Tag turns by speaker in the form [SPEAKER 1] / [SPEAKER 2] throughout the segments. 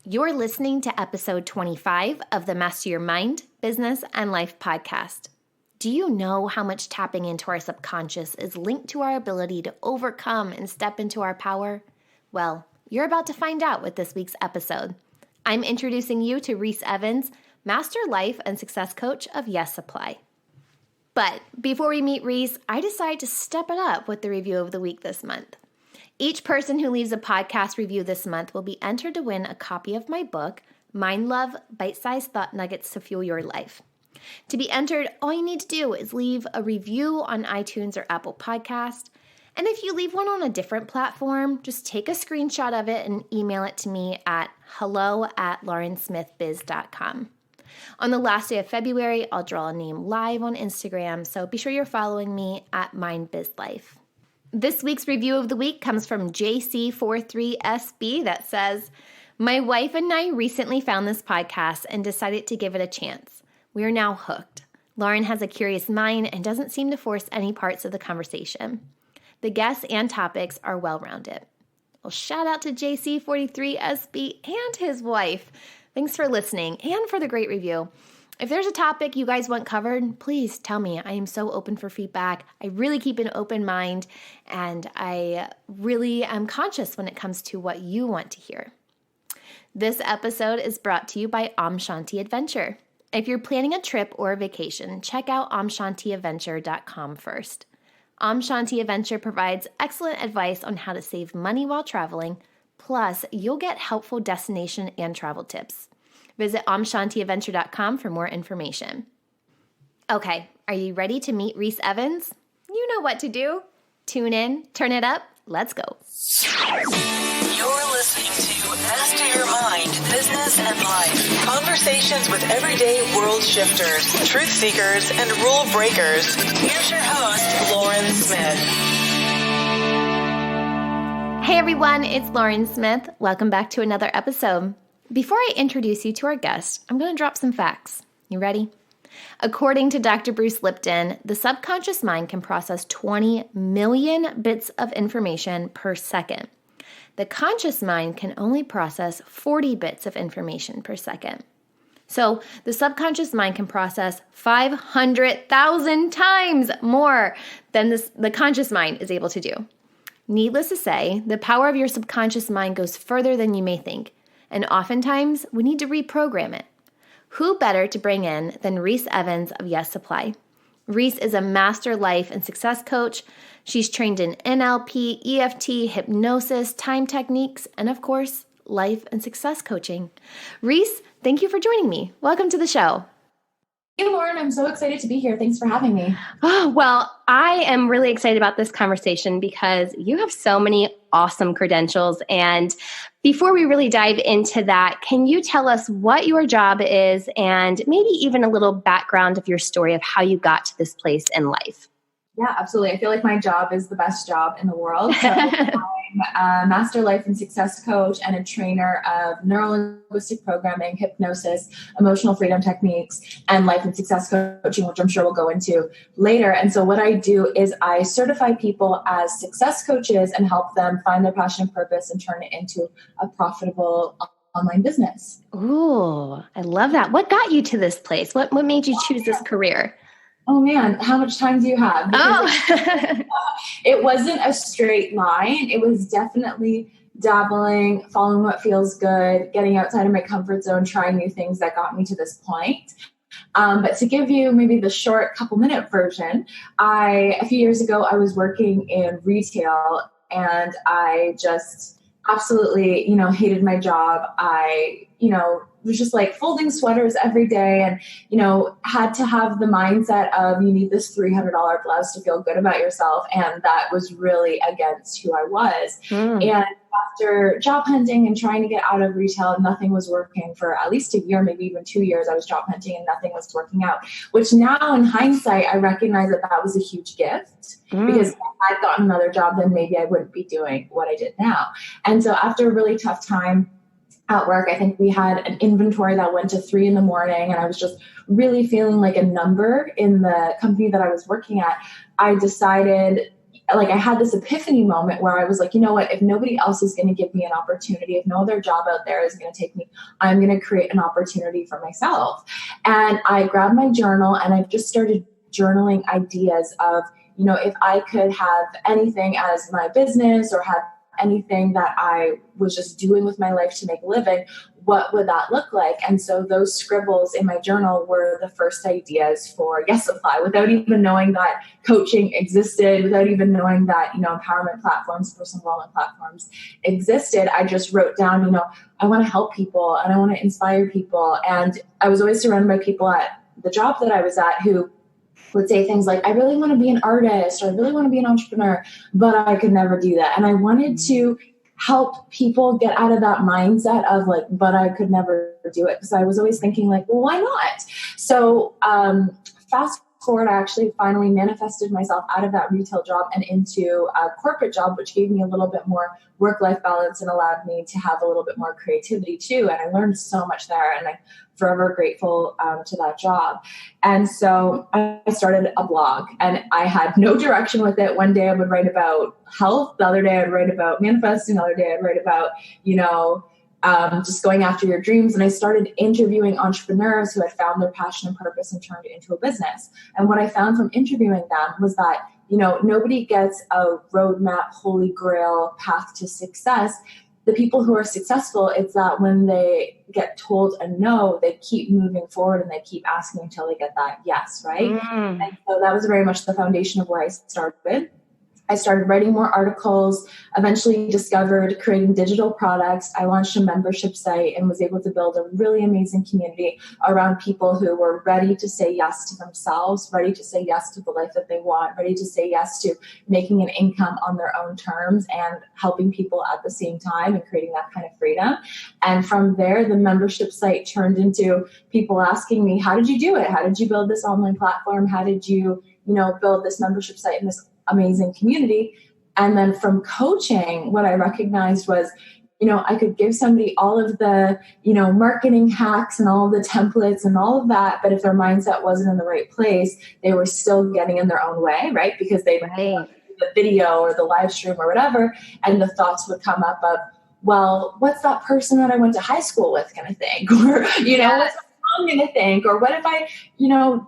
[SPEAKER 1] You're listening to episode 25 of the Master Your Mind, Business, and Life podcast. Do you know how much tapping into our subconscious is linked to our ability to overcome and step into our power? Well, you're about to find out with this week's episode. I'm introducing you to Reese Evans, Master Life and Success Coach of Yes Supply. But before we meet Reese, I decided to step it up with the review of the week this month. Each person who leaves a podcast review this month will be entered to win a copy of my book, Mind Love, Bite-Sized Thought Nuggets to Fuel Your Life. To be entered, all you need to do is leave a review on iTunes or Apple Podcast. And if you leave one on a different platform, just take a screenshot of it and email it to me at hello@laurensmithbiz.com. On the last day of February, I'll draw a name live on Instagram, so be sure you're following me at MindBizLife. This week's review of the week comes from JC43SB that says, "My wife and I recently found this podcast and decided to give it a chance. We are now hooked. Lauren has a curious mind and doesn't seem to force any parts of the conversation. The guests and topics are well-rounded." Well, shout out to JC43SB and his wife. Thanks for listening and for the great review. If there's a topic you guys want covered, please tell me. I am so open for feedback. I really keep an open mind, and I really am conscious when it comes to what you want to hear. This episode is brought to you by Om Shanti Adventure. If you're planning a trip or a vacation, check out omshantiadventure.com first. Om Shanti Adventure provides excellent advice on how to save money while traveling, plus you'll get helpful destination and travel tips. Visit omshantiadventure.com for more information. Okay, are you ready to meet Reese Evans? You know what to do. Tune in, turn it up, let's go.
[SPEAKER 2] You're listening to Master Your Mind, Business, and Life. Conversations with everyday world shifters, truth seekers, and rule breakers. Here's your host, Lauren Smith.
[SPEAKER 1] Hey everyone, it's Lauren Smith. Welcome back to another episode. Before I introduce you to our guest, I'm going to drop some facts. You ready? According to Dr. Bruce Lipton, the subconscious mind can process 20 million bits of information per second. The conscious mind can only process 40 bits of information per second. So the subconscious mind can process 500,000 times more than the conscious mind is able to do. Needless to say, the power of your subconscious mind goes further than you may think. And oftentimes, we need to reprogram it. Who better to bring in than Reese Evans of Yes Supply? Reese is a master life and success coach. She's trained in NLP, EFT, hypnosis, time techniques, and of course, life and success coaching. Reese, thank you for joining me. Welcome to the show.
[SPEAKER 3] Hey, Lauren, I'm so excited to be here. Thanks for having me.
[SPEAKER 1] Oh, well, I am really excited about this conversation because you have so many awesome credentials. And before we really dive into that, can you tell us what your job is and maybe even a little background of your story of how you got to this place in life?
[SPEAKER 3] Yeah, absolutely. I feel like my job is the best job in the world. So I'm a master life and success coach and a trainer of neuro-linguistic programming, hypnosis, emotional freedom techniques, and life and success coaching, which I'm sure we'll go into later. And so what I do is I certify people as success coaches and help them find their passion and purpose and turn it into a profitable online business.
[SPEAKER 1] Ooh, I love that. What got you to this place? What made you choose this career?
[SPEAKER 3] Oh man, how much time do you have? Because it wasn't a straight line. It was definitely dabbling, following what feels good, getting outside of my comfort zone, trying new things that got me to this point. But to give you maybe the short couple-minute version, a few years ago, I was working in retail and I just absolutely, hated my job. I, was just like folding sweaters every day and, had to have the mindset of you need this $300 blouse to feel good about yourself. And that was really against who I was. And after job hunting and trying to get out of retail, nothing was working for at least a year, maybe even 2 years. I was job hunting and nothing was working out, which now in hindsight, I recognize that was a huge gift because if I'd gotten another job, then maybe I wouldn't be doing what I did now. And so after a really tough time at work, I think we had an inventory that went to 3 a.m. and I was just really feeling like a number in the company that I was working at. I decided like I had this epiphany moment where I was like, you know what, if nobody else is going to give me an opportunity, if no other job out there is going to take me, I'm going to create an opportunity for myself. And I grabbed my journal and I just started journaling ideas of, you know, if I could have anything as my business or have anything that I was just doing with my life to make a living, what would that look like? And so those scribbles in my journal were the first ideas for Yes Apply, without even knowing that coaching existed, without even knowing that, you know, empowerment platforms, personal development platforms existed. I just wrote down, you know, I want to help people and I want to inspire people. And I was always surrounded by people at the job that I was at who would say things like, I really want to be an artist or I really want to be an entrepreneur, but I could never do that. And I wanted to help people get out of that mindset of like, but I could never do it. Because I was always thinking like, well, why not? So fast forward, I actually finally manifested myself out of that retail job and into a corporate job, which gave me a little bit more work-life balance and allowed me to have a little bit more creativity too. And I learned so much there, and I'm forever grateful to that job. And so I started a blog, and I had no direction with it. One day I would write about health, the other day I'd write about manifesting, the other day I'd write about, you know, just going after your dreams. And I started interviewing entrepreneurs who had found their passion and purpose and turned it into a business. And what I found from interviewing them was that, you know, nobody gets a roadmap, holy grail path to success. The people who are successful, it's that when they get told a no, they keep moving forward and they keep asking until they get that yes, right? And so that was very much the foundation of where I started. I started writing more articles, eventually discovered creating digital products. I launched a membership site and was able to build a really amazing community around people who were ready to say yes to themselves, ready to say yes to the life that they want, ready to say yes to making an income on their own terms and helping people at the same time and creating that kind of freedom. And from there, the membership site turned into people asking me, how did you do it? How did you build this online platform? How did you, build this membership site and this amazing community? And then from coaching, what I recognized was, I could give somebody all of the, marketing hacks and all of the templates and all of that. But if their mindset wasn't in the right place, they were still getting in their own way, right? Because they the video or the live stream or whatever. And the thoughts would come up of, well, what's that person that I went to high school with going to think? Or, what's I'm going to think, or what if I,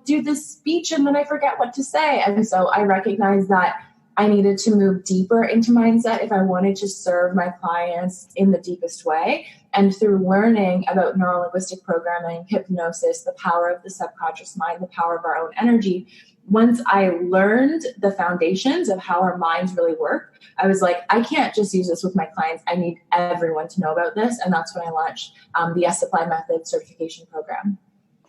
[SPEAKER 3] do this speech and then I forget what to say? And so I recognized that I needed to move deeper into mindset if I wanted to serve my clients in the deepest way. And through learning about neuro-linguistic programming, hypnosis, the power of the subconscious mind, the power of our own energy, once I learned the foundations of how our minds really work, I was like, I can't just use this with my clients. I need everyone to know about this. And that's when I launched the Yes Apply Method certification program.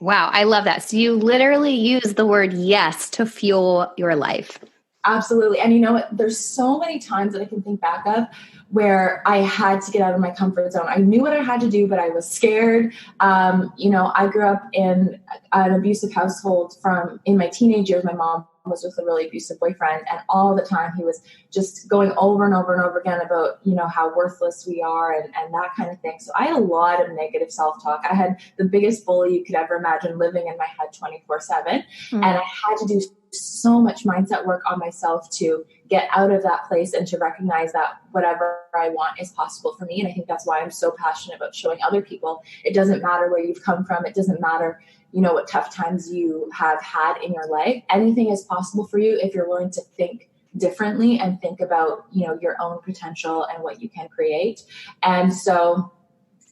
[SPEAKER 1] Wow, I love that. So you literally use the word yes to fuel your life.
[SPEAKER 3] Absolutely. And you know what? There's so many times that I can think back of where I had to get out of my comfort zone. I knew what I had to do, but I was scared. I grew up in an abusive household in my teenage years. My mom was with a really abusive boyfriend, and all the time he was just going over and over and over again about, how worthless we are and that kind of thing. So I had a lot of negative self-talk. I had the biggest bully you could ever imagine living in my head 24/7. And I had to do so much mindset work on myself to get out of that place and to recognize that whatever I want is possible for me. And I think that's why I'm so passionate about showing other people. It doesn't matter where you've come from. It doesn't matter, what tough times you have had in your life. Anything is possible for you if you're willing to think differently and think about, your own potential and what you can create. And so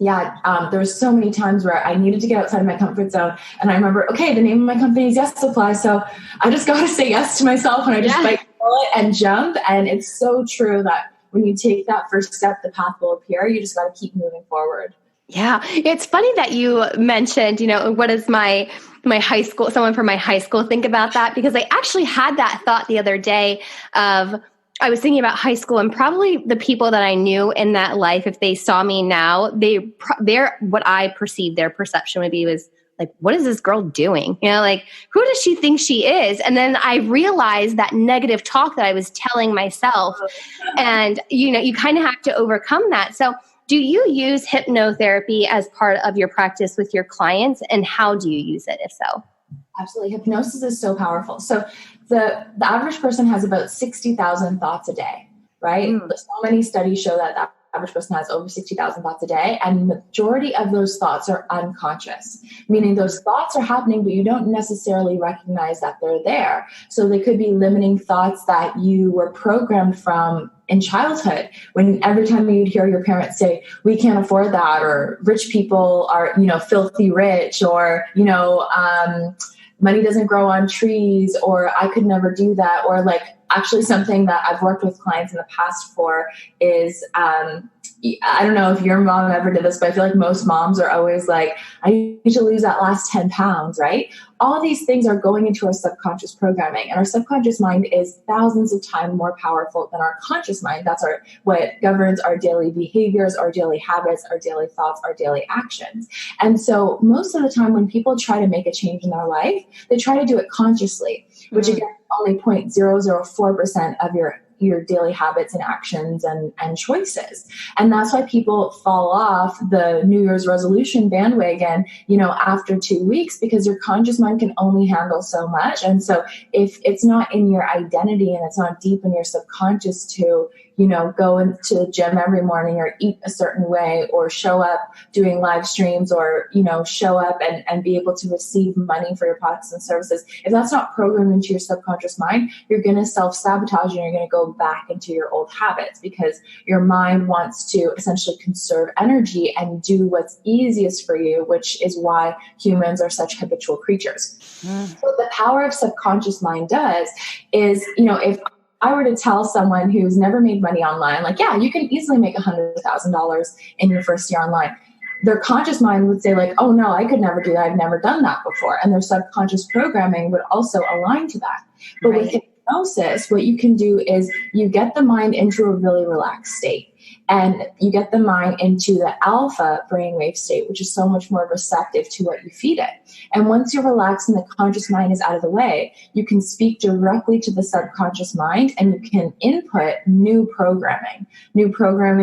[SPEAKER 3] there was so many times where I needed to get outside of my comfort zone. And I remember, okay, the name of my company is Yes Supply. So I just got to say yes to myself, and I just bite the bullet and jump. And it's so true that when you take that first step, the path will appear. You just got to keep moving forward. Yeah.
[SPEAKER 1] It's funny that you mentioned, what does my high school, someone from my high school think about that? Because I actually had that thought the other day I was thinking about high school, and probably the people that I knew in that life, if they saw me now, what I perceived their perception would be was like, what is this girl doing? Who does she think she is? And then I realized that negative talk that I was telling myself, and, you kind of have to overcome that. So do you use hypnotherapy as part of your practice with your clients, and how do you use it, if so?
[SPEAKER 3] Absolutely. Hypnosis is so powerful. So the average person has about 60,000 thoughts a day, right? So many studies show that the average person has over 60,000 thoughts a day, and the majority of those thoughts are unconscious, meaning those thoughts are happening, but you don't necessarily recognize that they're there. So they could be limiting thoughts that you were programmed from in childhood, when every time you'd hear your parents say, we can't afford that, or rich people are, filthy rich, or, money doesn't grow on trees, or I could never do that. Or like actually something that I've worked with clients in the past for is, I don't know if your mom ever did this, but I feel like most moms are always like, I need to lose that last 10 pounds, right? All these things are going into our subconscious programming, and our subconscious mind is thousands of times more powerful than our conscious mind. That's what governs our daily behaviors, our daily habits, our daily thoughts, our daily actions. And so most of the time when people try to make a change in their life, they try to do it consciously, which again, only 0.004% of your daily habits and actions and choices. And that's why people fall off the New Year's resolution bandwagon, after 2 weeks, because your conscious mind can only handle so much. And so if it's not in your identity and it's not deep in your subconscious to, go into the gym every morning, or eat a certain way, or show up doing live streams, or, show up and be able to receive money for your products and services, if that's not programmed into your subconscious mind, you're going to self-sabotage and you're going to go back into your old habits, because your mind wants to essentially conserve energy and do what's easiest for you, which is why humans are such habitual creatures. So the power of subconscious mind does is, if I were to tell someone who's never made money online, like, yeah, you can easily make $100,000 in your first year online, their conscious mind would say like, oh no, I could never do that. I've never done that before. And their subconscious programming would also align to that. But with hypnosis, what you can do is you get the mind into a really relaxed state. And you get the mind into the alpha brainwave state, which is so much more receptive to what you feed it. And once you're relaxed and the conscious mind is out of the way, you can speak directly to the subconscious mind, and you can input new programming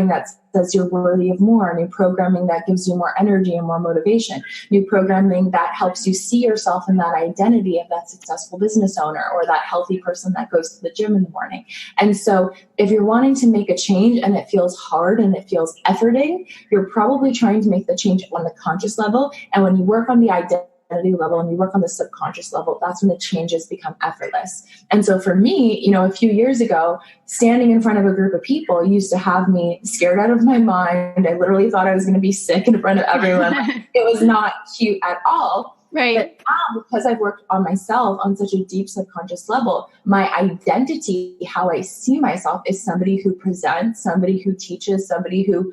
[SPEAKER 3] that says you're worthy of more, new programming that gives you more energy and more motivation, new programming that helps you see yourself in that identity of that successful business owner or that healthy person that goes to the gym in the morning. And so if you're wanting to make a change and it feels hard and it feels efforting, you're probably trying to make the change on the conscious level. And when you work on the identity level and you work on the subconscious level, that's when the changes become effortless. And so for me, a few years ago, standing in front of a group of people used to have me scared out of my mind. I literally thought I was going to be sick in front of everyone. It was not cute at all.
[SPEAKER 1] Right.
[SPEAKER 3] But now, because I've worked on myself on such a deep subconscious level, my identity, how I see myself, is somebody who presents, somebody who teaches, somebody who,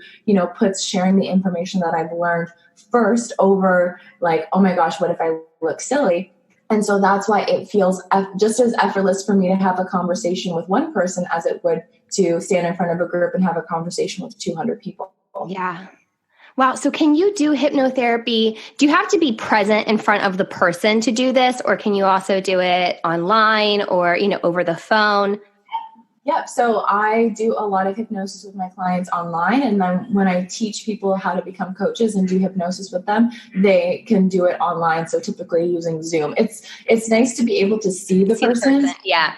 [SPEAKER 3] puts sharing the information that I've learned first over like, oh my gosh, what if I look silly? And so that's why it feels just as effortless for me to have a conversation with one person as it would to stand in front of a group and have a conversation with 200 people.
[SPEAKER 1] Yeah. Wow. So can you do hypnotherapy? Do you have to be present in front of the person to do this? Or can you also do it online or, over the phone?
[SPEAKER 3] Yep. So I do a lot of hypnosis with my clients online. And then when I teach people how to become coaches and do hypnosis with them, they can do it online. So typically using Zoom. It's nice to be able to see the person.
[SPEAKER 1] Yeah.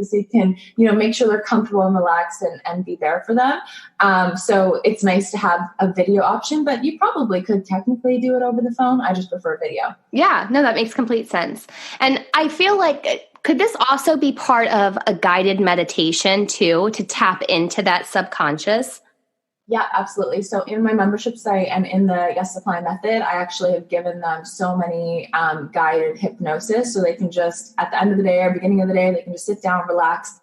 [SPEAKER 3] So you can, make sure they're comfortable and relaxed and be there for them. So it's nice to have a video option, but you probably could technically do it over the phone. I just prefer video.
[SPEAKER 1] Yeah. No, that makes complete sense. And I feel like, could this also be part of a guided meditation too, to tap into that subconscious?
[SPEAKER 3] Yeah, absolutely. So in my membership site and in the Yes Supply method, I actually have given them so many guided hypnosis, so they can just, at the end of the day or beginning of the day, they can just sit down, relax,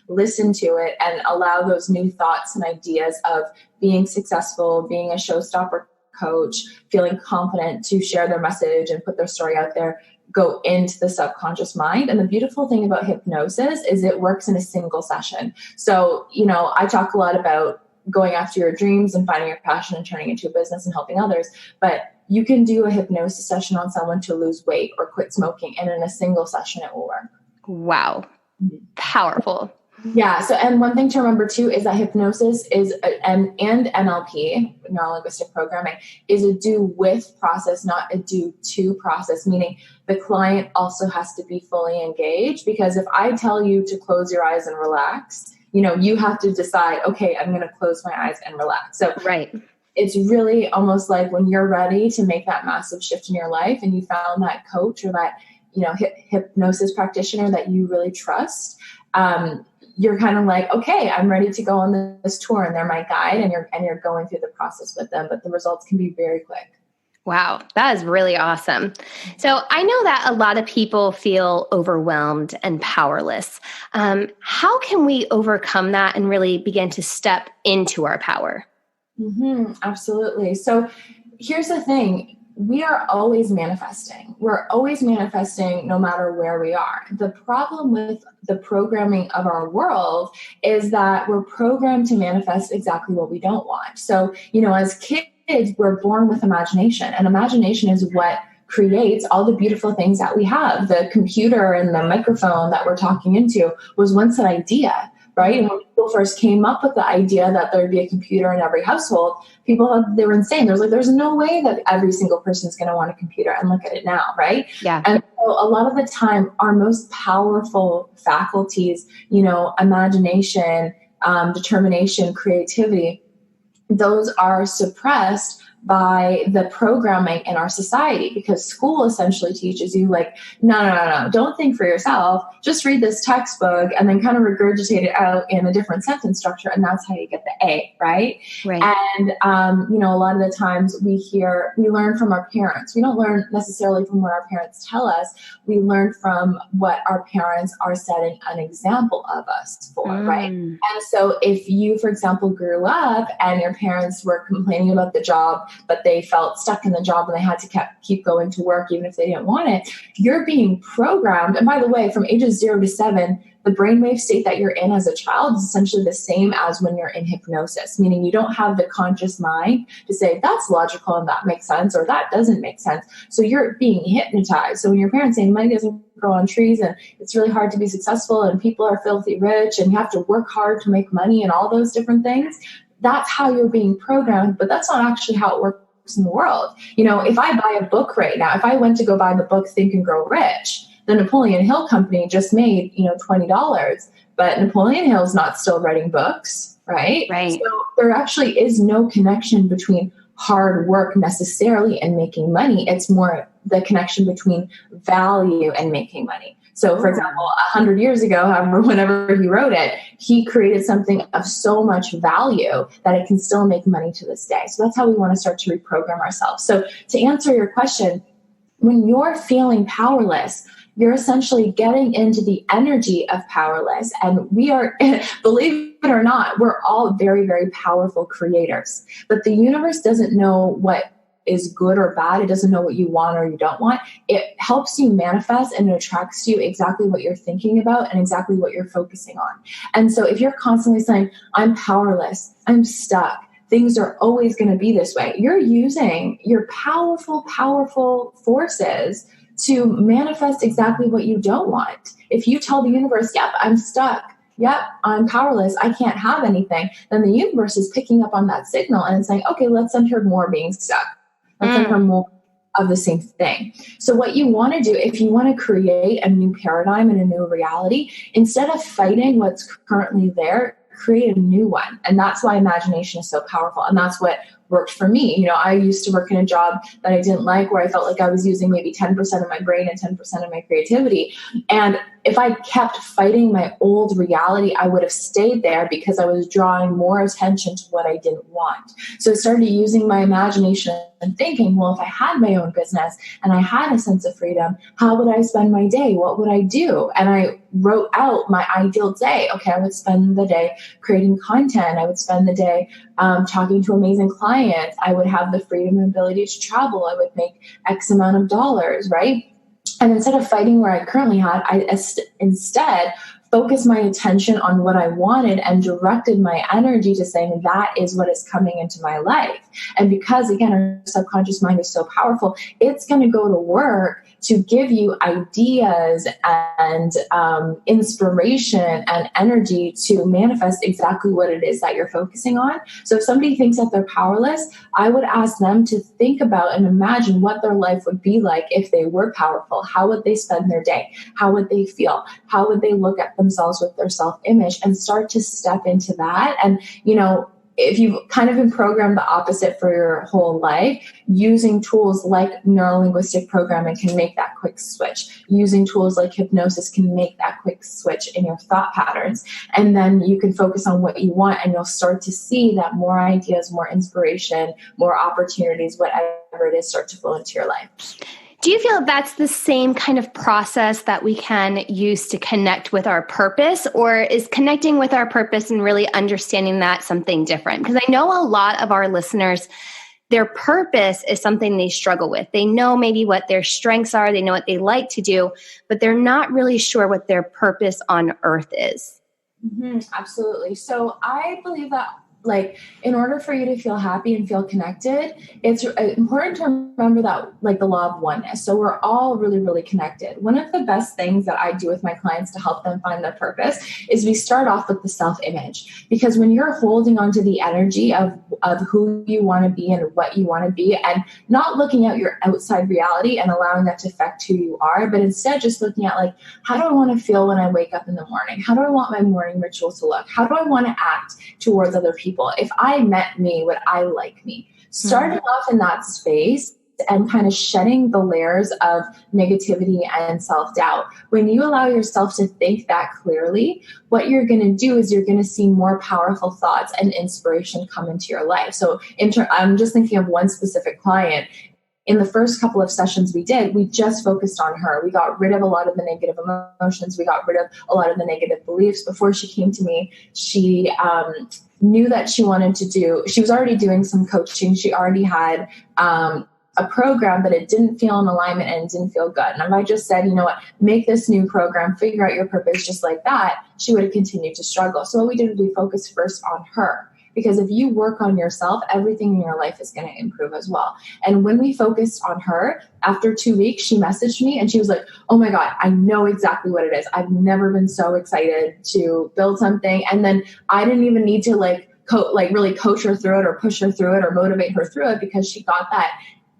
[SPEAKER 3] listen to it, and allow those new thoughts and ideas of being successful, being a showstopper coach, feeling confident to share their message and put their story out there, go into the subconscious mind. And the beautiful thing about hypnosis is it works in a single session. So, I talk a lot about going after your dreams and finding your passion and turning into a business and helping others. But you can do a hypnosis session on someone to lose weight or quit smoking, and in a single session, it will work.
[SPEAKER 1] Wow. Powerful.
[SPEAKER 3] Yeah. So, and one thing to remember too is that hypnosis is and NLP, neuro-linguistic programming, is a do with process, not a do to process, meaning the client also has to be fully engaged. Because if I tell you to close your eyes and relax, you have to decide, okay, I'm going to close my eyes and relax. So
[SPEAKER 1] right.
[SPEAKER 3] It's really almost like when you're ready to make that massive shift in your life and you found that coach or that, hypnosis practitioner that you really trust, you're kind of like, okay, I'm ready to go on this tour, and they're my guide, and you're going through the process with them, but the results can be very quick.
[SPEAKER 1] Wow, that is really awesome. So I know that a lot of people feel overwhelmed and powerless. How can we overcome that and really begin to step into our power?
[SPEAKER 3] Absolutely. So here's the thing. We are always manifesting. We're always manifesting no matter where we are. The problem with the programming of our world is that we're programmed to manifest exactly what we don't want. So, as kids, we're born with imagination, and imagination is what creates all the beautiful things that we have. The computer and the microphone that we're talking into was once an idea, right? And when people first came up with the idea that there would be a computer in every household, people thought they were insane. There's no way that every single person is going to want a computer, and look at it now, right?
[SPEAKER 1] Yeah.
[SPEAKER 3] And so a lot of the time, our most powerful faculties, imagination, determination, creativity, those are suppressed by the programming in our society, because school essentially teaches you like, no, don't think for yourself. Just read this textbook and then kind of regurgitate it out in a different sentence structure. And that's how you get the A, right?
[SPEAKER 1] Right.
[SPEAKER 3] And, a lot of the times we learn from our parents. We don't learn necessarily from what our parents tell us. We learn from what our parents are setting an example of us for, right? And so if you, for example, grew up and your parents were complaining about the job, but they felt stuck in the job and they had to keep going to work even if they didn't want it, you're being programmed. And by the way, from ages 0 to 7, the brainwave state that you're in as a child is essentially the same as when you're in hypnosis, meaning you don't have the conscious mind to say that's logical and that makes sense, or that doesn't make sense. So you're being hypnotized. So when your parents say money doesn't grow on trees and it's really hard to be successful and people are filthy rich and you have to work hard to make money and all those different things, that's how you're being programmed, but that's not actually how it works in the world. If I buy a book right now, if I went to go buy the book Think and Grow Rich, the Napoleon Hill Company just made, $20, but Napoleon Hill is not still writing books, right?
[SPEAKER 1] Right.
[SPEAKER 3] So there actually is no connection between hard work necessarily and making money. It's more the connection between value and making money. So, for example, 100 years ago, whenever he wrote it, he created something of so much value that it can still make money to this day. So that's how we want to start to reprogram ourselves. So to answer your question, when you're feeling powerless, you're essentially getting into the energy of powerless. And we are, believe it or not, we're all very, very powerful creators. But the universe doesn't know what is good or bad. It doesn't know what you want or you don't want. It helps you manifest and it attracts you exactly what you're thinking about and exactly what you're focusing on. And so if you're constantly saying, I'm powerless, I'm stuck, things are always going to be this way, you're using your powerful, powerful forces to manifest exactly what you don't want. If you tell the universe, yep, I'm stuck, yep, I'm powerless, I can't have anything, then the universe is picking up on that signal and it's saying, okay, let's send her more being stuck. Let's send her more of the same thing. So what you want to do, if you want to create a new paradigm and a new reality, instead of fighting what's currently there, create a new one. And that's why imagination is so powerful. And that's what worked for me. I used to work in a job that I didn't like, where I felt like I was using maybe 10% of my brain and 10% of my creativity. And if I kept fighting my old reality, I would have stayed there because I was drawing more attention to what I didn't want. So I started using my imagination and thinking, well, if I had my own business and I had a sense of freedom, how would I spend my day? What would I do? And I wrote out my ideal day. Okay, I would spend the day creating content. I would spend the day talking to amazing clients. I would have the freedom and ability to travel. I would make X amount of dollars, right? And instead of fighting where I currently had, I instead focused my attention on what I wanted and directed my energy to saying that is what is coming into my life. And because, again, our subconscious mind is so powerful, it's going to go to work to give you ideas and inspiration and energy to manifest exactly what it is that you're focusing on. So if somebody thinks that they're powerless, I would ask them to think about and imagine what their life would be like if they were powerful. How would they spend their day? How would they feel? How would they look at themselves with their self-image, and start to step into that? And, if you've kind of been programmed the opposite for your whole life, using tools like neuro-linguistic programming can make that quick switch. Using tools like hypnosis can make that quick switch in your thought patterns. And then you can focus on what you want, and you'll start to see that more ideas, more inspiration, more opportunities, whatever it is, start to flow into your life.
[SPEAKER 1] Do you feel that's the same kind of process that we can use to connect with our purpose, or is connecting with our purpose and really understanding that something different? Because I know a lot of our listeners, their purpose is something they struggle with. They know maybe what their strengths are, they know what they like to do, but they're not really sure what their purpose on earth is.
[SPEAKER 3] Mm-hmm, absolutely. So I believe that, in order for you to feel happy and feel connected, it's important to remember that, the law of oneness. So we're all really, really connected. One of the best things that I do with my clients to help them find their purpose is we start off with the self-image. Because when you're holding onto the energy of who you want to be and what you want to be, and not looking at your outside reality and allowing that to affect who you are, but instead just looking at, how do I want to feel when I wake up in the morning? How do I want my morning ritual to look? How do I want to act towards other people? If I met me, would I like me? Starting off in that space and kind of shedding the layers of negativity and self-doubt. When you allow yourself to think that clearly, what you're going to do is you're going to see more powerful thoughts and inspiration come into your life. So I'm just thinking of one specific client. In the first couple of sessions we did, we just focused on her. We got rid of a lot of the negative emotions. We got rid of a lot of the negative beliefs. Before she came to me, she knew that she was already doing some coaching. She already had a program, but it didn't feel in alignment and it didn't feel good. And if I just said, you know what, make this new program, figure out your purpose just like that, she would have continued to struggle. So what we did is we focused first on her. Because if you work on yourself, everything in your life is going to improve as well. And when we focused on her, after 2 weeks, she messaged me and she was like, oh my God, I know exactly what it is. I've never been so excited to build something. And then I didn't even need to really coach her through it or push her through it or motivate her through it, because she got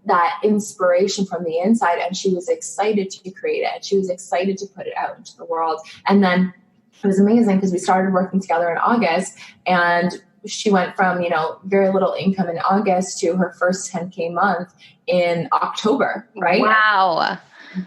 [SPEAKER 3] that inspiration from the inside, and she was excited to create it. She was excited to put it out into the world. And then it was amazing because we started working together in August, and she went from, very little income in August to her first 10K month in October, right?
[SPEAKER 1] Wow.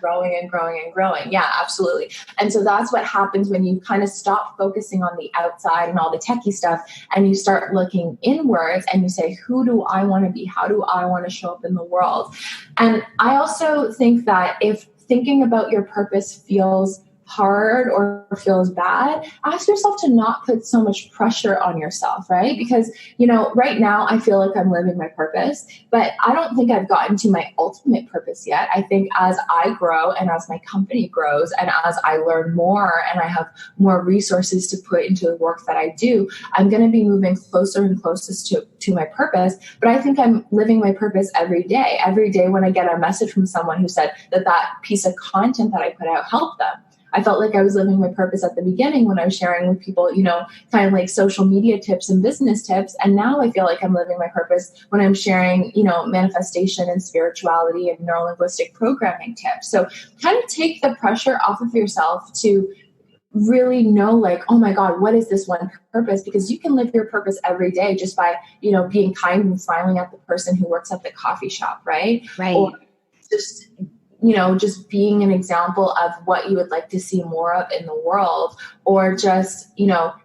[SPEAKER 3] Growing and growing and growing. Yeah, absolutely. And so that's what happens when you kind of stop focusing on the outside and all the techie stuff, and you start looking inwards and you say, who do I want to be? How do I want to show up in the world? And I also think that if thinking about your purpose feels hard or feels bad, ask yourself to not put so much pressure on yourself, right? Because, right now I feel like I'm living my purpose, but I don't think I've gotten to my ultimate purpose yet. I think as I grow and as my company grows and as I learn more and I have more resources to put into the work that I do, I'm going to be moving closer and closest to my purpose. But I think I'm living my purpose every day. Every day when I get a message from someone who said that piece of content that I put out helped them, I felt like I was living my purpose at the beginning when I was sharing with people, kind of like social media tips and business tips. And now I feel like I'm living my purpose when I'm sharing, manifestation and spirituality and neuro-linguistic programming tips. So kind of take the pressure off of yourself to really know, oh my God, what is this one purpose? Because you can live your purpose every day just by, being kind and smiling at the person who works at the coffee shop, right?
[SPEAKER 1] Right.
[SPEAKER 3] Or just being an example of what you would like to see more of in the world, or just,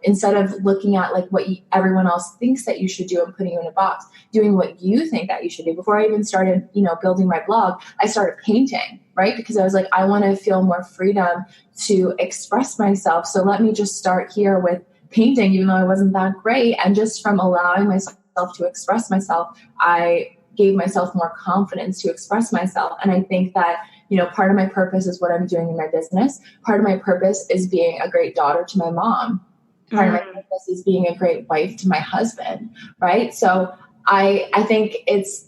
[SPEAKER 3] instead of looking at what everyone else thinks that you should do and putting you in a box, doing what you think that you should do. Before I even started, building my blog, I started painting, right? Because I was like, I want to feel more freedom to express myself. So let me just start here with painting, even though I wasn't that great. And just from allowing myself to express myself, I gave myself more confidence to express myself. And I think that, part of my purpose is what I'm doing in my business. Part of my purpose is being a great daughter to my mom. Part of my purpose is being a great wife to my husband, right? So I think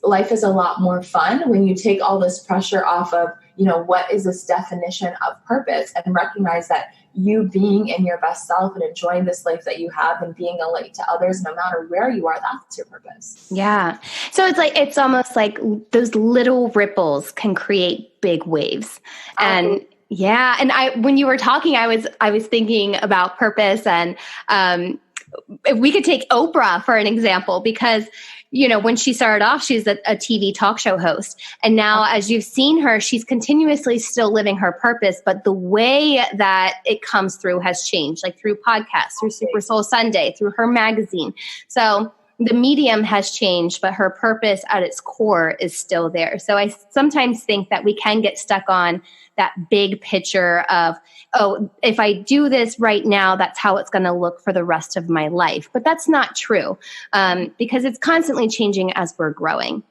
[SPEAKER 3] life is a lot more fun when you take all this pressure off of, what is this definition of purpose, and recognize that you being in your best self and enjoying this life that you have and being a light to others, no matter where you are, that's your purpose.
[SPEAKER 1] Yeah. So it's almost like those little ripples can create big waves. And yeah. And when you were talking, I was thinking about purpose, and if we could take Oprah for an example, because when she started off, she's a TV talk show host. And now, as you've seen her, she's continuously still living her purpose, but the way that it comes through has changed, like through podcasts, through Super Soul Sunday, through her magazine. So the medium has changed, but her purpose at its core is still there. So I sometimes think that we can get stuck on that big picture of, if I do this right now, that's how it's going to look for the rest of my life. But that's not true, because it's constantly changing as we're growing.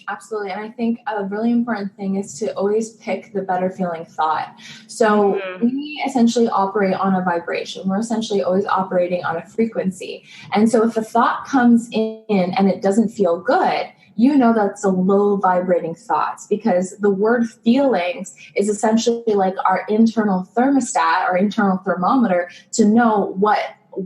[SPEAKER 3] Absolutely. And I think a really important thing is to always pick the better feeling thought. So we essentially operate on a vibration. We're essentially always operating on a frequency. And so if a thought comes in and it doesn't feel good, that's a low vibrating thoughts, because the word feelings is essentially like our internal thermostat, our internal thermometer, to know what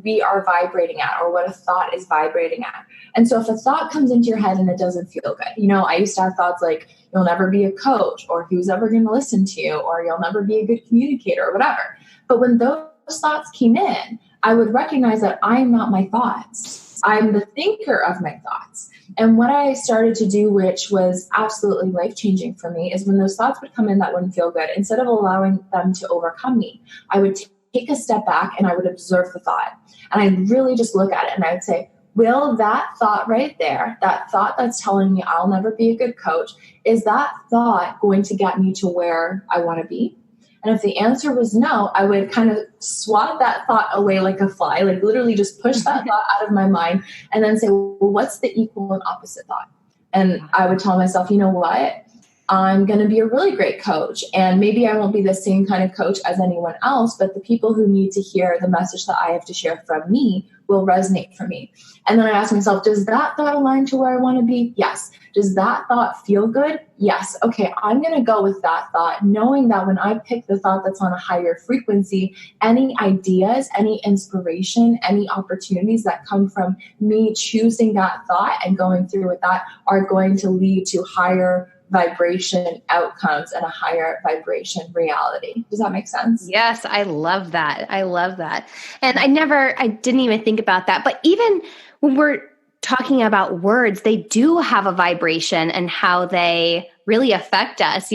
[SPEAKER 3] we are vibrating at or what a thought is vibrating at. And so if a thought comes into your head and it doesn't feel good, I used to have thoughts like, you'll never be a coach, or who's ever going to listen to you, or you'll never be a good communicator, or whatever. But when those thoughts came in, I would recognize that I'm not my thoughts. I'm the thinker of my thoughts. And what I started to do, which was absolutely life-changing for me, is when those thoughts would come in that wouldn't feel good, instead of allowing them to overcome me, I would take a step back and I would observe the thought. And I'd really just look at it and I would say, will that thought right there, that thought that's telling me I'll never be a good coach, is that thought going to get me to where I want to be? And if the answer was no, I would kind of swat that thought away like a fly, like literally just push that thought out of my mind, and then say, well, what's the equal and opposite thought? And I would tell myself, you know what? I'm going to be a really great coach, and maybe I won't be the same kind of coach as anyone else, but the people who need to hear the message that I have to share from me will resonate for me. And then I ask myself, does that thought align to where I want to be? Yes. Does that thought feel good? Yes. Okay, I'm going to go with that thought, knowing that when I pick the thought that's on a higher frequency, any ideas, any inspiration, any opportunities that come from me choosing that thought and going through with that are going to lead to higher vibration outcomes and a higher vibration reality. Does that make sense?
[SPEAKER 1] Yes, I love that. I love that. And I didn't even think about that. But even when we're talking about words, they do have a vibration and how they really affect us.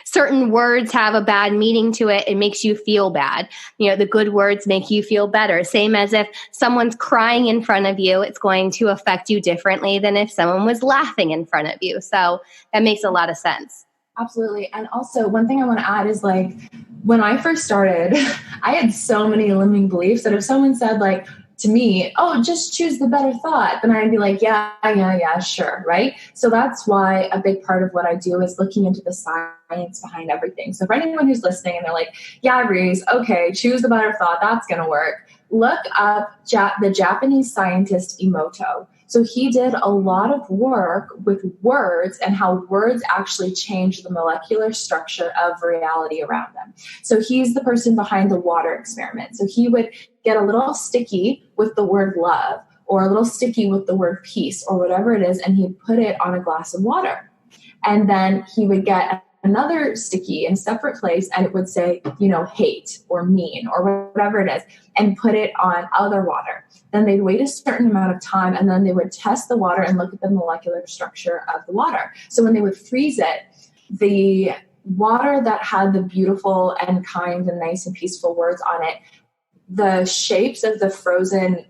[SPEAKER 1] Certain words have a bad meaning to it. It makes you feel bad. The good words make you feel better. Same as if someone's crying in front of you, it's going to affect you differently than if someone was laughing in front of you. So that makes a lot of sense.
[SPEAKER 3] Absolutely. And also one thing I want to add is, like, when I first started, I had so many limiting beliefs that if someone said, like, to me, oh, just choose the better thought, then I'd be like, yeah, sure. Right. So that's why a big part of what I do is looking into the science behind everything. So for anyone who's listening and they're like, yeah, Reese, okay, choose the better thought, that's going to work. Look up the Japanese scientist Emoto. So he did a lot of work with words and how words actually change the molecular structure of reality around them. So he's the person behind the water experiment. So he would get a little sticky with the word love, or a little sticky with the word peace, or whatever it is, and he'd put it on a glass of water. And then he would get another sticky in a separate place, and it would say, hate or mean or whatever it is, and put it on other water. Then they'd wait a certain amount of time, and then they would test the water and look at the molecular structure of the water. So when they would freeze it, the water that had the beautiful and kind and nice and peaceful words on it, the shapes of the frozen,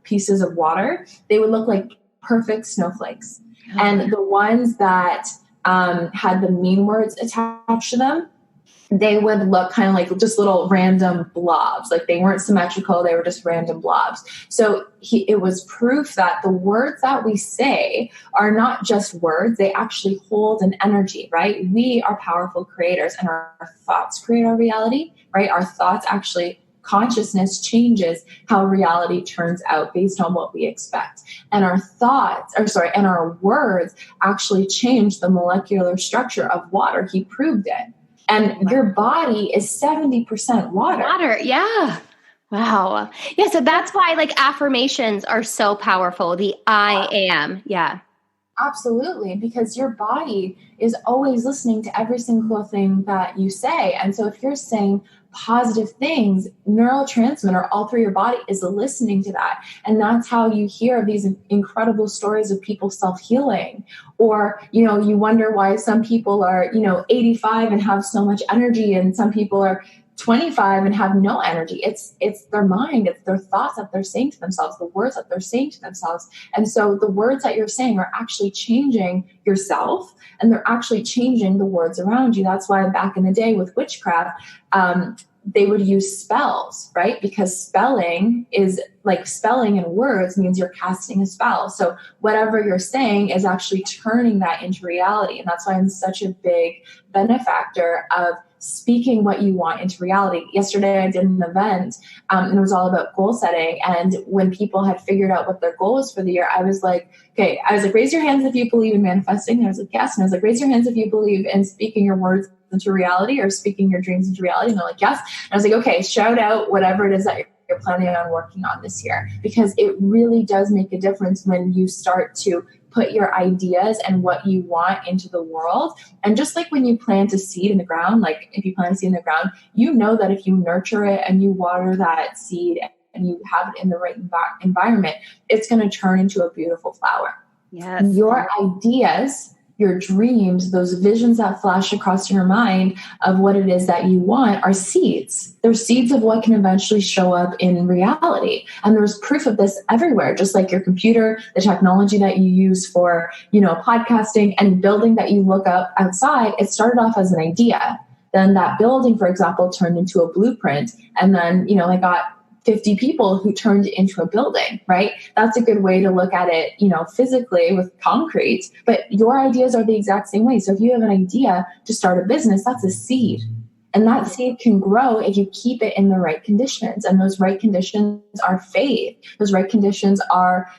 [SPEAKER 3] pieces of water, they would look like perfect snowflakes. And the ones that had the mean words attached to them, they would look kind of like just little random blobs. Like they weren't symmetrical. They were just random blobs. So it was proof that the words that we say are not just words. They actually hold an energy, right? We are powerful creators, and our thoughts create our reality, right? Our thoughts actually, consciousness changes how reality turns out based on what we expect. And our and our words actually change the molecular structure of water. He proved it. And your body is 70% water.
[SPEAKER 1] Water, yeah. Wow. Yeah, so that's why like affirmations are so powerful. The I am. Yeah.
[SPEAKER 3] Absolutely, because your body is always listening to every single thing that you say. And so if you're saying positive things, neurotransmitter all through your body is listening to that. And that's how you hear these incredible stories of people self-healing. Or, you wonder why some people are, 85 and have so much energy, and some people are 25 and have no energy. It's their mind, it's their thoughts that they're saying to themselves, the words that they're saying to themselves. And so the words that you're saying are actually changing yourself, and they're actually changing the words around you. That's why back in the day with witchcraft, they would use spells, right? Because spelling in words means you're casting a spell. So whatever you're saying is actually turning that into reality. And that's why I'm such a big benefactor of speaking what you want into reality. Yesterday, I did an event and it was all about goal setting. And when people had figured out what their goal was for the year, I was like, raise your hands if you believe in manifesting. And I was like, yes. And I was like, raise your hands if you believe in speaking your words into reality or speaking your dreams into reality. And they're like, yes. And I was like, okay, shout out whatever it is that you're planning on working on this year, because it really does make a difference when you start to put your ideas and what you want into the world. And just like when you plant a seed in the ground, like if you plant a seed in the ground, that if you nurture it and you water that seed and you have it in the right environment, it's going to turn into a beautiful flower.
[SPEAKER 1] Yes.
[SPEAKER 3] Your ideas, your dreams, those visions that flash across your mind of what it is that you want are seeds. They're seeds of what can eventually show up in reality. And there's proof of this everywhere, just like your computer, the technology that you use for, podcasting and building that you look up outside. It started off as an idea. Then that building, for example, turned into a blueprint. And then, I got 50 people who turned it into a building, right? That's a good way to look at it, physically with concrete, but your ideas are the exact same way. So if you have an idea to start a business, that's a seed. And that seed can grow if you keep it in the right conditions. And those right conditions are faith. Those right conditions are,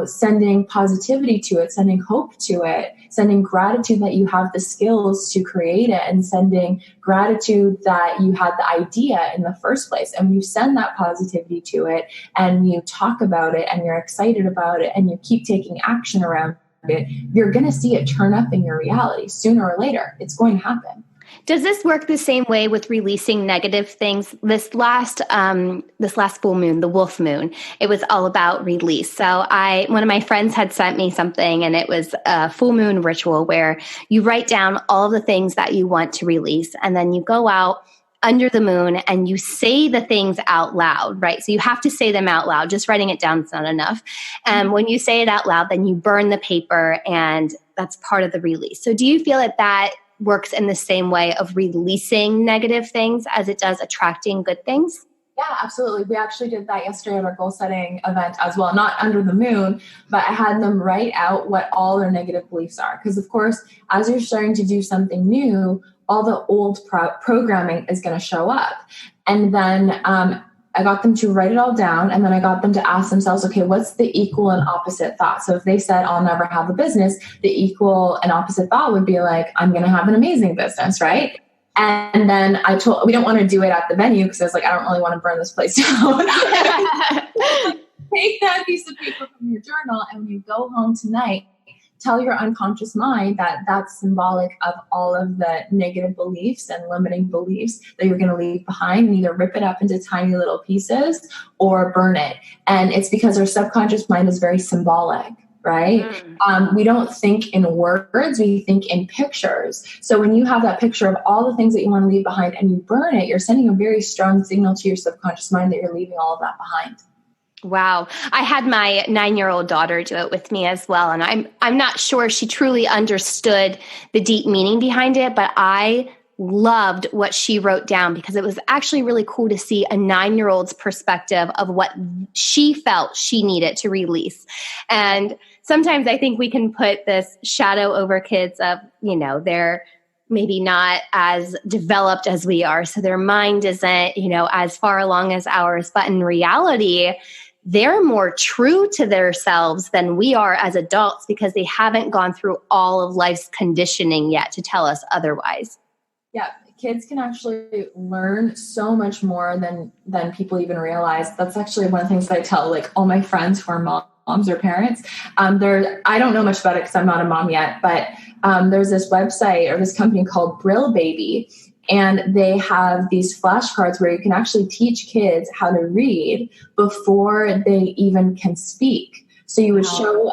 [SPEAKER 3] sending positivity to it, sending hope to it, sending gratitude that you have the skills to create it, and sending gratitude that you had the idea in the first place. And when you send that positivity to it and you talk about it and you're excited about it and you keep taking action around it, you're going to see it turn up in your reality sooner or later. It's going to happen.
[SPEAKER 1] Does this work the same way with releasing negative things? This last full moon, the wolf moon, it was all about release. So one of my friends had sent me something, and it was a full moon ritual where you write down all the things that you want to release, and then you go out under the moon and you say the things out loud, right? So you have to say them out loud. Just writing it down is not enough. And when you say it out loud, then you burn the paper, and that's part of the release. So do you feel that works in the same way of releasing negative things as it does attracting good things?
[SPEAKER 3] Yeah, absolutely. We actually did that yesterday at our goal setting event as well, not under the moon, but I had them write out what all their negative beliefs are. Because of course, as you're starting to do something new, all the old programming is going to show up. And then I got them to write it all down, and then I got them to ask themselves, okay, what's the equal and opposite thought? So if they said, I'll never have a business, the equal and opposite thought would be like, I'm going to have an amazing business, right? And then we don't want to do it at the venue because I was like, I don't really want to burn this place down. Take that piece of paper from your journal, and when you go home tonight, tell your unconscious mind that that's symbolic of all of the negative beliefs and limiting beliefs that you're going to leave behind, and either rip it up into tiny little pieces or burn it. And it's because our subconscious mind is very symbolic, right? We don't think in words, we think in pictures. So when you have that picture of all the things that you want to leave behind and you burn it, you're sending a very strong signal to your subconscious mind that you're leaving all of that behind.
[SPEAKER 1] Wow. I had my 9-year-old daughter do it with me as well. And I'm not sure she truly understood the deep meaning behind it, but I loved what she wrote down because it was actually really cool to see a 9-year-old's perspective of what she felt she needed to release. And sometimes I think we can put this shadow over kids of, they're maybe not as developed as we are. So their mind isn't, as far along as ours. But in reality, they're more true to themselves than we are as adults because they haven't gone through all of life's conditioning yet to tell us otherwise.
[SPEAKER 3] Yeah, kids can actually learn so much more than people even realize. That's actually one of the things that I tell like all my friends who are moms or parents. I don't know much about it because I'm not a mom yet, but there's this website or this company called Brill Baby. And they have these flashcards where you can actually teach kids how to read before they even can speak. So you would show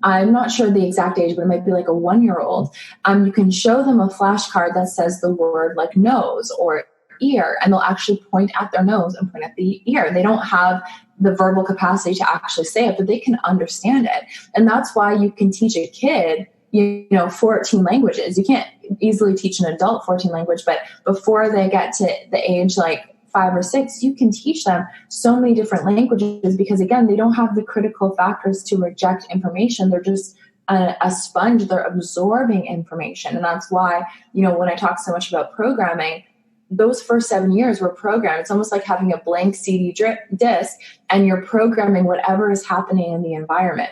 [SPEAKER 3] I'm not sure the exact age, but it might be like a 1-year-old. You can show them a flashcard that says the word like nose or ear, and they'll actually point at their nose and point at the ear. They don't have the verbal capacity to actually say it, but they can understand it. And that's why you can teach a kid 14 languages. You can't easily teach an adult 14 language, but before they get to the age like 5 or 6, you can teach them so many different languages because again, they don't have the critical factors to reject information. They're just a sponge. They're absorbing information. And that's why, when I talk so much about programming, those first 7 years were programmed. It's almost like having a blank CD disc and you're programming whatever is happening in the environment.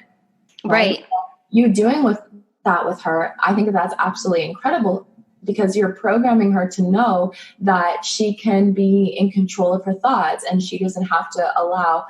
[SPEAKER 1] Right.
[SPEAKER 3] You doing that with her, I think that's absolutely incredible because you're programming her to know that she can be in control of her thoughts and she doesn't have to allow,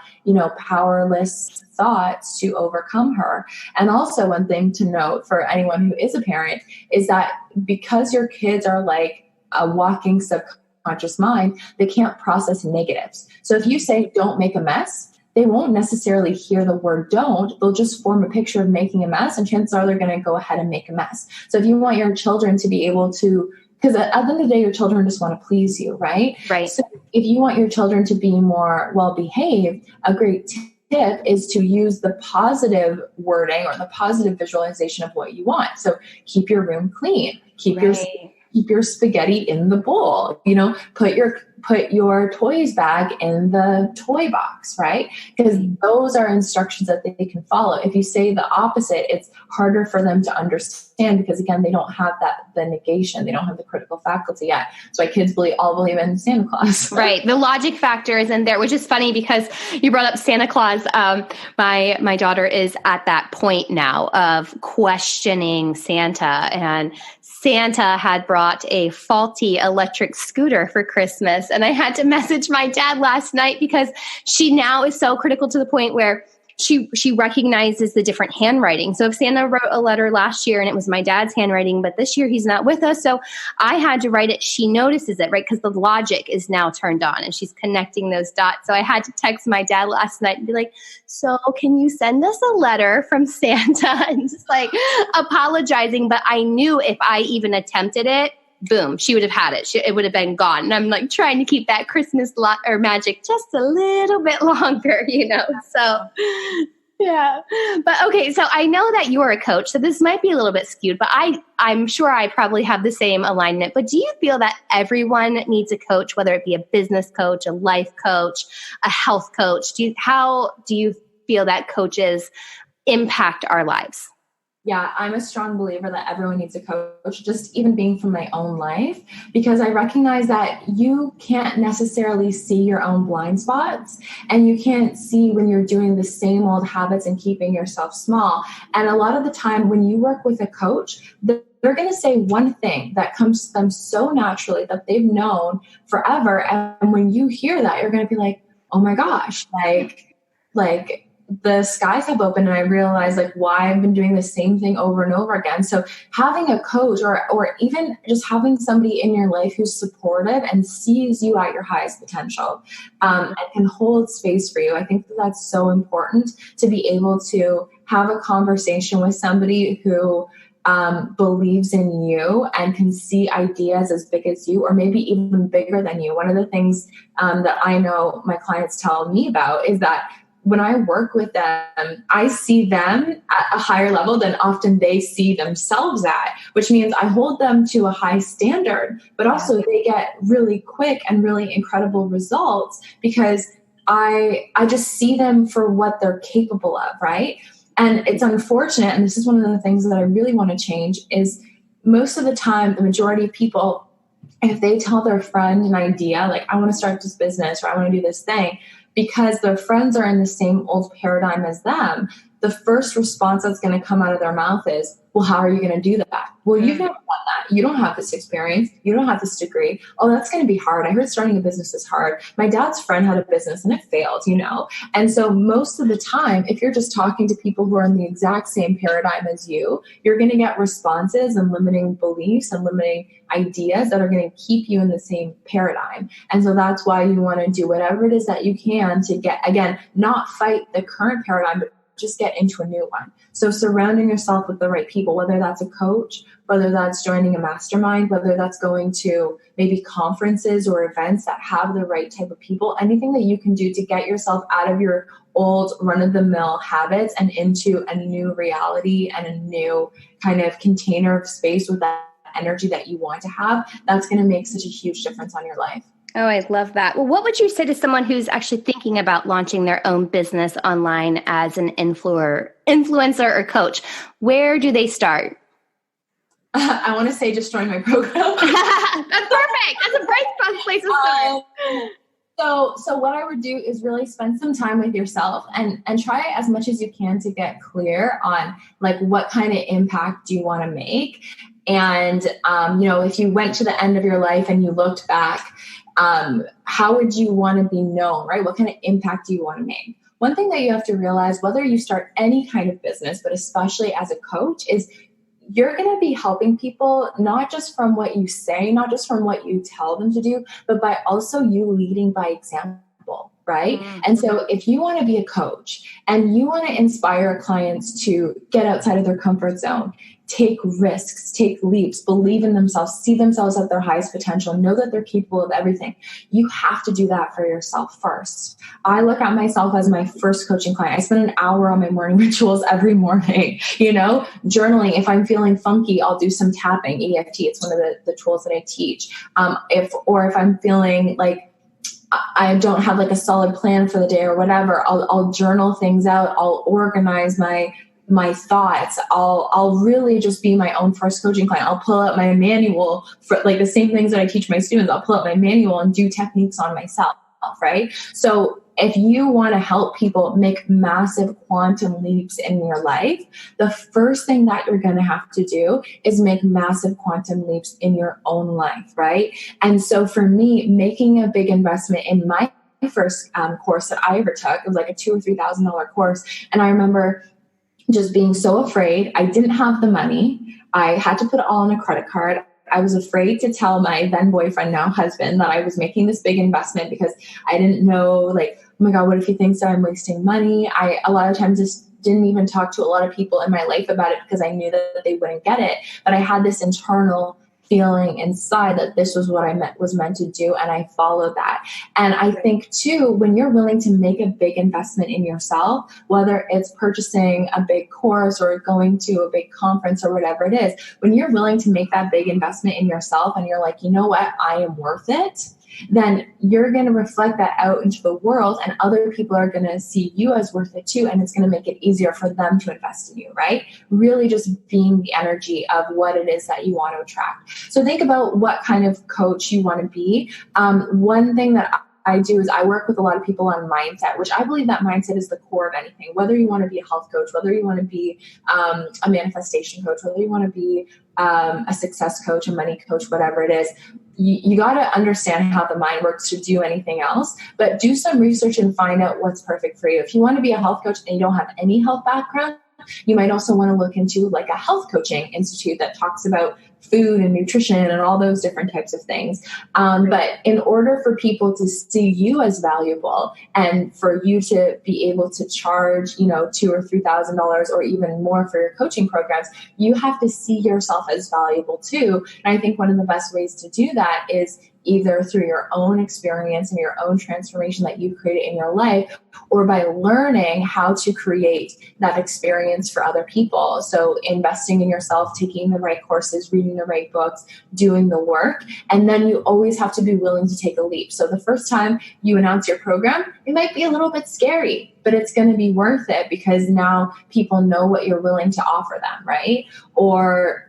[SPEAKER 3] powerless thoughts to overcome her. And also one thing to note for anyone who is a parent is that because your kids are like a walking subconscious mind, they can't process negatives. So if you say, don't make a mess, they won't necessarily hear the word don't. They'll just form a picture of making a mess, and chances are they're going to go ahead and make a mess. So if you want your children to be able to, because at the end of the day, your children just want to please you, right?
[SPEAKER 1] Right.
[SPEAKER 3] So if you want your children to be more well-behaved, a great tip is to use the positive wording or the positive visualization of what you want. So keep your room clean, keep your spaghetti in the bowl, put your toys bag in the toy box, right? Because those are instructions that they can follow. If you say the opposite, it's harder for them to understand because again, they don't have the negation. They don't have the critical faculty yet. That's why kids all believe in Santa Claus.
[SPEAKER 1] Right. The logic factor is in there, which is funny because you brought up Santa Claus. My daughter is at that point now of questioning Santa, and Santa had brought a faulty electric scooter for Christmas. And I had to message my dad last night because she now is so critical to the point where she recognizes the different handwriting. So if Santa wrote a letter last year and it was my dad's handwriting, but this year he's not with us, so I had to write it. She notices it, right? Because the logic is now turned on and she's connecting those dots. So I had to text my dad last night and be like, so can you send us a letter from Santa? And just like apologizing. But I knew if I even attempted it, boom, she would have had it. It would have been gone. And I'm like trying to keep that Christmas or magic just a little bit longer, So, yeah. But okay, so I know that you're a coach, so this might be a little bit skewed, but I'm sure I probably have the same alignment. But do you feel that everyone needs a coach, whether it be a business coach, a life coach, a health coach? How do you feel that coaches impact our lives?
[SPEAKER 3] Yeah, I'm a strong believer that everyone needs a coach, just even being from my own life, because I recognize that you can't necessarily see your own blind spots and you can't see when you're doing the same old habits and keeping yourself small. And a lot of the time when you work with a coach, they're going to say one thing that comes to them so naturally that they've known forever. And when you hear that, you're going to be like, oh my gosh, like the skies have opened and I realized why I've been doing the same thing over and over again. So having a coach or even just having somebody in your life who's supportive and sees you at your highest potential and can hold space for you. I think that's so important to be able to have a conversation with somebody who believes in you and can see ideas as big as you or maybe even bigger than you. One of the things that I know my clients tell me about is that when I work with them, I see them at a higher level than often they see themselves at, which means I hold them to a high standard, but also they get really quick and really incredible results because I just see them for what they're capable of, right? And it's unfortunate, and this is one of the things that I really want to change, is most of the time, the majority of people, if they tell their friend an idea, like, I want to start this business or I want to do this thing, because their friends are in the same old paradigm as them, the first response that's going to come out of their mouth is, well, how are you going to do that? Well, you've never done that. You don't have this experience. You don't have this degree. Oh, that's going to be hard. I heard starting a business is hard. My dad's friend had a business and it failed, And so most of the time, if you're just talking to people who are in the exact same paradigm as you, you're going to get responses and limiting beliefs and limiting ideas that are going to keep you in the same paradigm. And so that's why you want to do whatever it is that you can to get, again, not fight the current paradigm, but just get into a new one. So surrounding yourself with the right people, whether that's a coach, whether that's joining a mastermind, whether that's going to maybe conferences or events that have the right type of people, anything that you can do to get yourself out of your old run-of-the-mill habits and into a new reality and a new kind of container of space with that energy that you want to have, that's going to make such a huge difference on your life.
[SPEAKER 1] Oh, I love that. Well, what would you say to someone who's actually thinking about launching their own business online as an influencer or coach? Where do they start?
[SPEAKER 3] I want to say just join my program.
[SPEAKER 1] That's perfect. That's a great place to start.
[SPEAKER 3] So what I would do is really spend some time with yourself and try as much as you can to get clear on like what kind of impact do you want to make. And, if you went to the end of your life and you looked back, how would you want to be known, right? What kind of impact do you want to make? One thing that you have to realize, whether you start any kind of business, but especially as a coach, is you're going to be helping people, not just from what you say, not just from what you tell them to do, but by also you leading by example, right? Mm-hmm. And so if you want to be a coach and you want to inspire clients to get outside of their comfort zone, take risks, take leaps, believe in themselves, see themselves at their highest potential, know that they're capable of everything, you have to do that for yourself first. I look at myself as my first coaching client. I spend an hour on my morning rituals every morning, journaling. If I'm feeling funky, I'll do some tapping, EFT. It's one of the tools that I teach. If I'm feeling like I don't have like a solid plan for the day or whatever, I'll journal things out. I'll organize my thoughts. I'll really just be my own first coaching client. I'll pull out my manual for like the same things that I teach my students. I'll pull out my manual and do techniques on myself, right? So if you want to help people make massive quantum leaps in your life, the first thing that you're going to have to do is make massive quantum leaps in your own life, right? And so for me, making a big investment in my first course that I ever took, it was like a $2,000 or $3,000 course. And I remember just being so afraid. I didn't have the money. I had to put it all on a credit card. I was afraid to tell my then boyfriend, now husband, that I was making this big investment because I didn't know, like, oh my God, what if he thinks that I'm wasting money? I a lot of times just didn't even talk to a lot of people in my life about it because I knew that they wouldn't get it. But I had this internal feeling inside that this was what I was meant to do, and I followed that. And I think too, when you're willing to make a big investment in yourself, whether it's purchasing a big course or going to a big conference or whatever it is, when you're willing to make that big investment in yourself and you're like, you know what, I am worth it, then you're going to reflect that out into the world, and other people are going to see you as worth it too. And it's going to make it easier for them to invest in you, right? Really just being the energy of what it is that you want to attract. So think about what kind of coach you want to be. One thing that I do is I work with a lot of people on mindset, which I believe that mindset is the core of anything. Whether you want to be a health coach, whether you want to be a manifestation coach, whether you want to be a success coach, a money coach, whatever it is, you got to understand how the mind works to do anything else, but do some research and find out what's perfect for you. If you want to be a health coach and you don't have any health background, you might also want to look into like a health coaching institute that talks about food and nutrition and all those different types of things. But in order for people to see you as valuable and for you to be able to charge, $2,000 or $3,000 or even more for your coaching programs, you have to see yourself as valuable too. And I think one of the best ways to do that is either through your own experience and your own transformation that you've created in your life, or by learning how to create that experience for other people. So investing in yourself, taking the right courses, reading the right books, doing the work. And then you always have to be willing to take a leap. So the first time you announce your program, it might be a little bit scary, but it's going to be worth it because now people know what you're willing to offer them, right? Or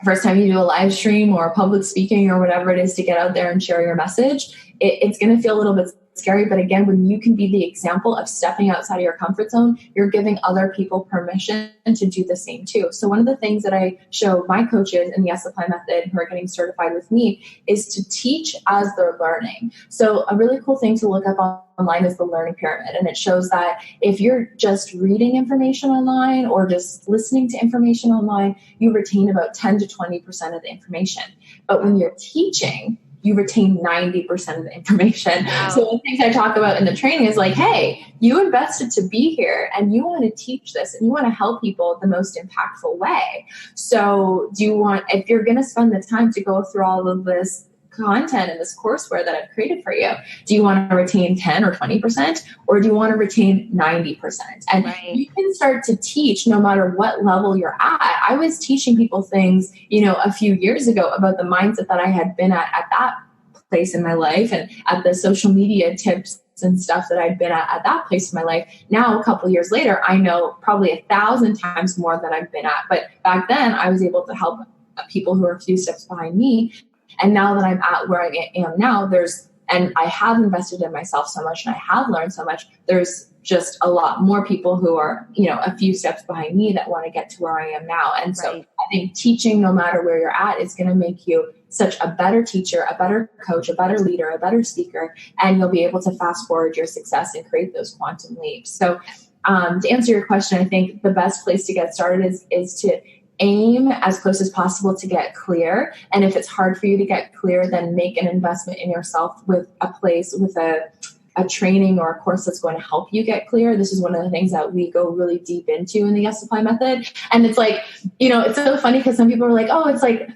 [SPEAKER 3] first time you do a live stream or public speaking or whatever it is to get out there and share your message, it's going to feel a little bit scary. But again, when you can be the example of stepping outside of your comfort zone, you're giving other people permission to do the same too. So one of the things that I show my coaches in the Yes Apply method who are getting certified with me is to teach as they're learning. So a really cool thing to look up online is the learning pyramid. And it shows that if you're just reading information online or just listening to information online, you retain about 10 to 20% of the information. But when you're teaching, you retain 90% of the information. Wow. So one thing I talk about in the training is like, hey, you invested to be here and you want to teach this and you want to help people the most impactful way. So if you're going to spend the time to go through all of this content and this courseware that I've created for you, do you want to retain 10 or 20%, or do you want to retain 90%? And you can start to teach no matter what level you're at. I was teaching people things, a few years ago about the mindset that I had been at that place in my life and at the social media tips and stuff that I'd been at that place in my life. Now, a couple of years later, I know probably 1,000 times more than I've been at. But back then I was able to help people who are a few steps behind me. And now that I'm at where I am now, and I have invested in myself so much and I have learned so much, there's just a lot more people who are, a few steps behind me that want to get to where I am now. And so I think teaching, no matter where you're at, is going to make you such a better teacher, a better coach, a better leader, a better speaker, and you'll be able to fast forward your success and create those quantum leaps. So to answer your question, I think the best place to get started is to aim as close as possible to get clear. And if it's hard for you to get clear, then make an investment in yourself with a place, with a training or a course that's going to help you get clear. This is one of the things that we go really deep into in the Yes Apply method. And it's like, it's so funny because some people are like, oh, it's like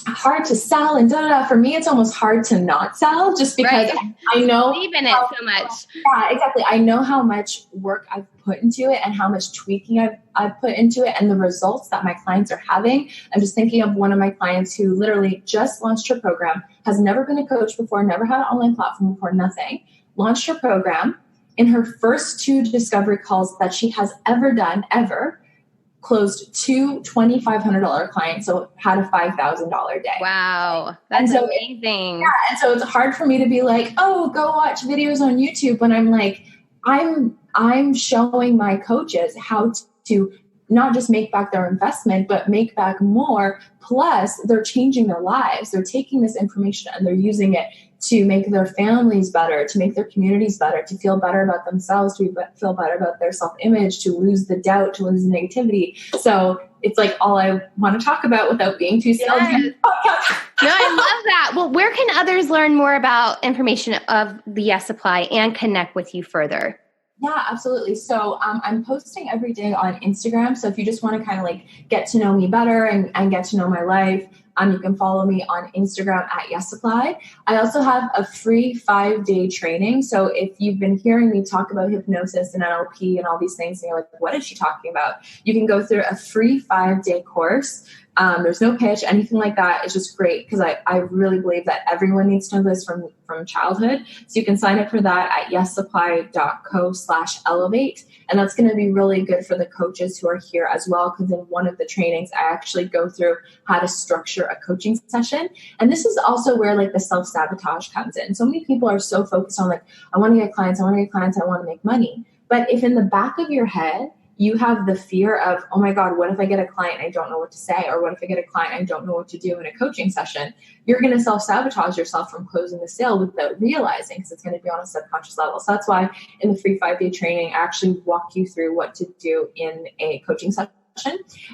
[SPEAKER 3] hard to sell and For me, it's almost hard to not sell just because I know
[SPEAKER 1] believe in it so much.
[SPEAKER 3] Yeah, exactly. I know how much work I've put into it and how much tweaking I've put into it and the results that my clients are having. I'm just thinking of one of my clients who literally just launched her program, has never been a coach before, never had an online platform before, nothing, launched her program. In her first 2 discovery calls that she has ever done, closed 2 $2,500 clients, so had a $5,000 day.
[SPEAKER 1] Wow, that's amazing.
[SPEAKER 3] And so it's hard for me to be like, oh, go watch videos on YouTube when I'm like, I'm showing my coaches how to not just make back their investment, but make back more. Plus, they're changing their lives. They're taking this information and they're using it to make their families better, to make their communities better, to feel better about themselves, to feel better about their self-image, to lose the doubt, to lose the negativity. So it's like all I want to talk about without being too salesy.
[SPEAKER 1] No, I love that. Well, where can others learn more about information of the Yes Apply and connect with you further?
[SPEAKER 3] Yeah, absolutely. So I'm posting every day on Instagram. So if you just want to kind of like get to know me better and get to know my life, you can follow me on Instagram at Yes Apply. I also have a free 5-day training. So if you've been hearing me talk about hypnosis and NLP and all these things, and you're like, what is she talking about? You can go through a free 5-day course. There's no pitch, anything like that. It's just great because I really believe that everyone needs to know this from childhood. So you can sign up for that at yesapply.co/elevate. And that's going to be really good for the coaches who are here as well. Because in one of the trainings, I actually go through how to structure a coaching session. And this is also where like the self-sabotage comes in. So many people are so focused on like, I want to get clients, I want to make money. But if in the back of your head, you have the fear of, oh my God, what if I get a client and I don't know what to say? Or what if I get a client and I don't know what to do in a coaching session? You're going to self-sabotage yourself from closing the sale without realizing, because it's going to be on a subconscious level. So that's why in the free 5-day training, I actually walk you through what to do in a coaching session.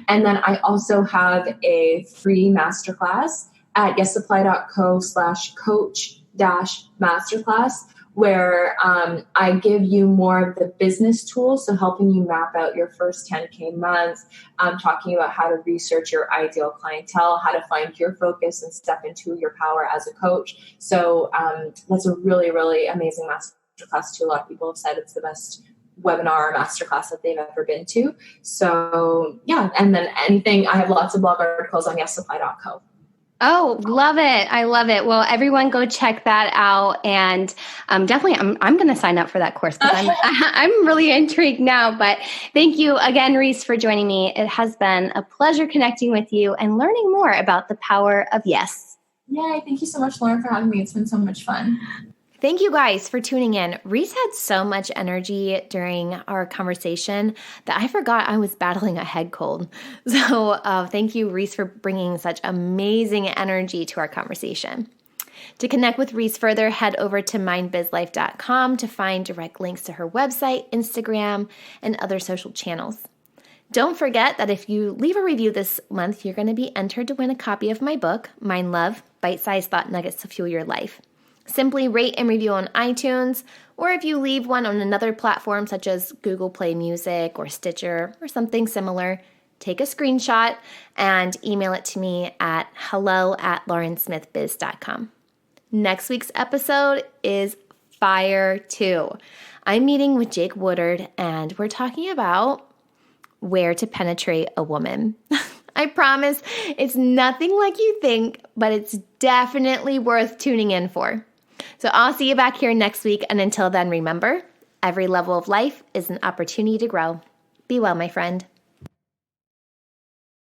[SPEAKER 3] And then I also have a free masterclass at yesapply.co/coach-masterclass, where I give you more of the business tools, so helping you map out your first 10K months, talking about how to research your ideal clientele, how to find your focus and step into your power as a coach. So that's a really, really amazing masterclass too. A lot of people have said it's the best webinar or masterclass that they've ever been to. So yeah, and then I have lots of blog articles on yessupply.co.
[SPEAKER 1] Oh, love it. I love it. Well, everyone go check that out. And definitely I'm going to sign up for that course because I'm really intrigued now. But thank you again, Reese, for joining me. It has been a pleasure connecting with you and learning more about the power of yes.
[SPEAKER 3] Yay. Thank you so much, Lauren, for having me. It's been so much fun.
[SPEAKER 1] Thank you guys for tuning in. Reese had so much energy during our conversation that I forgot I was battling a head cold. So thank you, Reese, for bringing such amazing energy to our conversation. To connect with Reese further, head over to mindbizlife.com to find direct links to her website, Instagram, and other social channels. Don't forget that if you leave a review this month, you're going to be entered to win a copy of my book, Mind Love, Bite-Sized Thought Nuggets to Fuel Your Life. Simply rate and review on iTunes, or if you leave one on another platform such as Google Play Music or Stitcher or something similar, take a screenshot and email it to me at hello@laurensmithbiz.com. Next week's episode is Fire 2. I'm meeting with Jake Woodard, and we're talking about where to penetrate a woman. I promise it's nothing like you think, but it's definitely worth tuning in for. So I'll see you back here next week. And until then, remember, every level of life is an opportunity to grow. Be well, my friend.